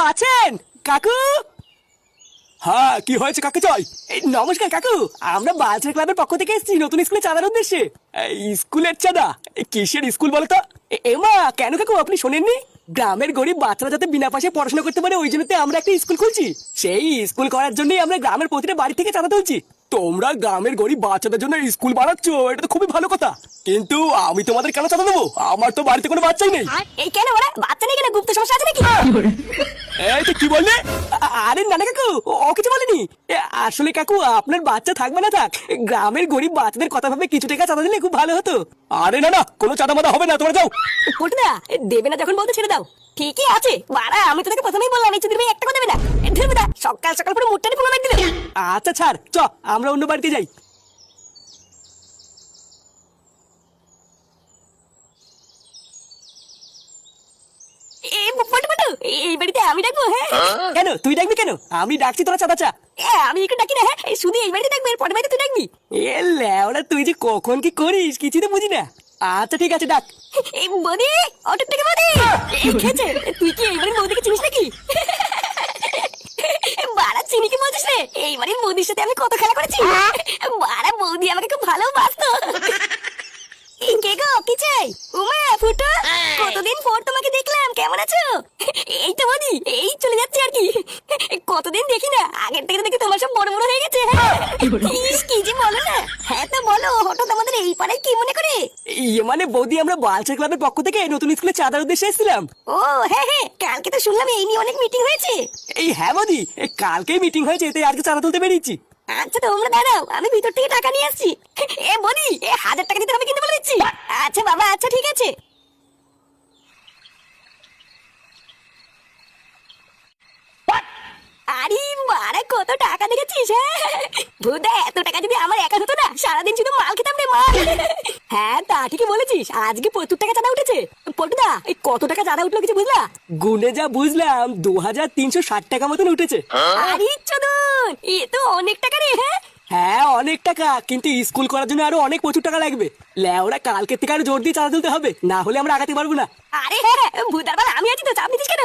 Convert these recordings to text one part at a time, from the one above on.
আছেন কাকু? হ্যাঁ, কি হয়েছে কাকে চাই? নমস্কার কাকু, আমরা বালচার ক্লাবের পক্ষ থেকে এসেছি নতুন স্কুলে চাঁদার উদ্দেশ্যে। স্কুলের চাঁদা? কিসের স্কুল বলো তো? এমা কেন কাকু, আপনি শোনেননি? গ্রামের গরিব বাচ্চারা যাতে বিনা পয়সায় পড়াশোনা করতে পারে ওই জন্যতে আমরা একটা স্কুল খুলছি। সেই স্কুল করার জন্যই আমরা গ্রামের প্রতিটা বাড়ি থেকে চাঁদা তুলছি। তোমরা গ্রামের গরিব বাচ্চাদের জন্য স্কুল বানাচ্ছ, এটা তো খুবই ভালো কথা, কিন্তু আমি তোমাদের কেন চাঁদা দেবো? আমার তো বাড়িতে কোনো বাচ্চাই নেই। এই কেন ওরা বাচ্চা নেই কেন? গুপ্ত সমস্যা আছে নাকি? এই তো কি বললে? আরে না না কাকু, ও কিছু বলেনি। আসলে কাকু, আপনার বাচ্চা থাকবে না থাক, গ্রামের গরিব বাচ্চাদের কথা ভাবে কিছু টাকা চাঁদা দিলে খুব ভালো হতো। আরে না না, কোনো চাঁদা মাদা হবে না, তোমরা যাও। না দেবে না যখন বলতে ছেড়ে দাও। ঠিকই আছে বাড়া, আমি তোকে প্রথমেই বললাম এই চুদির ভাই একটা কথা দেবে না। ধরবে না, সকাল সকাল পুরো মুটটানি পুরো মেরে দিল। আচ্ছা ছাড়, চ আমরা অন্য বাড়িতে যাই। এই ফটো ফটো এই বাড়িতে আমি ডাকবো? হ্যাঁ কেন তুই ডাকবি কেন? আমি ডাকছি, তোরা চাঁদা চা। আমি একটু ডাকি না। হ্যাঁ শুধু এই বাড়িতে ডাকবে, পরের বাড়িতে তুই ডাকবি? এ ল্যাওড়া, তুই যে কখন কি করিস কিছুই তো বুঝি না। আচ্ছা ঠিক আছে, ডাক। এই বদি, অটো থেকে বদি। এই খেছে, তুই কি এই বাড়ির বৌদিকে চিনিস নাকি? বাড়া চিনি কি বলছিস রে? এই বাড়ির বৌদির সাথে আমি কত খেলা করেছি। বাড়া বৌদি আমাকে খুব ভালোবাসতো। কে গো, কি চাই? উমা ফুটো, কতদিন পর তোমাকে দেখলাম, কেমন আছো? এই তো বৌদি, এই চলে যাচ্ছে আর কি। কতদিন দেখি না, আগের থেকে দেখি তোমার সব বড় বড় হয়ে গেছে। হ্যাঁ ইস, কি যে বলো না। হ্যাঁ তো বলো, হঠাৎ আমাদের এই পাড়ায় কি মনে করে? মানে বৌদি, আমরা বালচার ক্লাবের পক্ষ থেকে নতুন স্কুলে চাঁদার উদ্দেশ্যে এসেছিলাম। ও হ্যাঁ হ্যাঁ, কালকে তো শুনলাম এই নিয়ে অনেক মিটিং হয়েছে। হ্যাঁ বৌদি, কালকেই মিটিং হয়েছে, তাই আজকে চাঁদা তুলতে বেরিয়েছি। আচ্ছা তোমরা দাঁড়াও, আমি ভিতর থেকে টাকা নিয়ে আসছি। এ বলি, 1000 টাকা দিতে হবে কিন্তু বলে দিচ্ছি। আচ্ছা বাবা, আচ্ছা ঠিক আছে। আরে মারা, কত টাকা দেখেছিস? হ্যাঁ ভুদা, এত টাকা যদি আমার একা হতো না, সারাদিন শুধু মাল খেতাম রে মাল। হ্যাঁ তা ঠিকই বলেছিস, আজকে 70 টাকা চাঁদা উঠেছে। পটুদা, এই কত টাকা চাঁদা উঠলো কিছু বুঝলা? গুনে যা বুঝলাম 2360 টাকা মতন উঠেছে। আরে চোদন, এ তো অনেক টাকা রে। হ্যাঁ হ্যাঁ অনেক টাকা, কিন্তু স্কুল করার জন্য আরো অনেক প্রচুর টাকা লাগবে। লেওরা, কালকে থেকে আরো জোর দিয়ে চাঁদা তুলতে হবে, না হলে আমরা আগাতে পারবো না। আরে হ্যাঁ, ভুদার বাল আমি আছি তো, চাপ নিতিস কেন?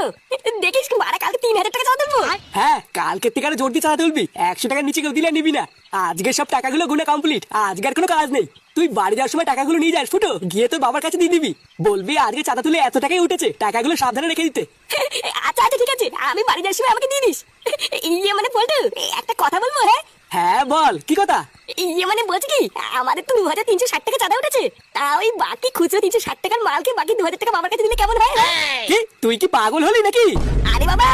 দেখিস মারা, কালকে 3000 টাকা চাঁদা দেবো। হ্যাঁ, কালকে থেকে আরো জোর দিয়ে চাঁদা তুলবি, 100 টাকার নিচে কেউ দিলে নিবি না। আজকে সব টাকাগুলো গুনে কমপ্লিট, আজকে আর কোনো কাজ নেই। তুই বাড়ি যাওয়ার সময় টাকাগুলো নিয়ে যাস ফুটো, গিয়ে তোর বাবার কাছে দিয়ে দিবি, বলবি আজকে চাঁদা তুলে এত টাকাই উঠেছে, টাকাগুলো সাবধানে রেখে দিতে। আচ্ছা আচ্ছা ঠিক আছে, আমি বাড়ি যাওয়ার সময় আমাকে দিয়ে দিস। মানে পল্টু, একটা কথা বলবো? হ্যাঁ হ্যাঁ বল, কি কথা? মানে বলছি কি, আমাদের তো 2360 টাকা চাঁদা উঠেছে। তা ওই বাকি খুচরো 360 টাকার মালকে বাকি 2000 টাকা বাবার কাছে দিলে কেমন হয়? কি তুই কি পাগল হলি নাকি? আরে বাবা,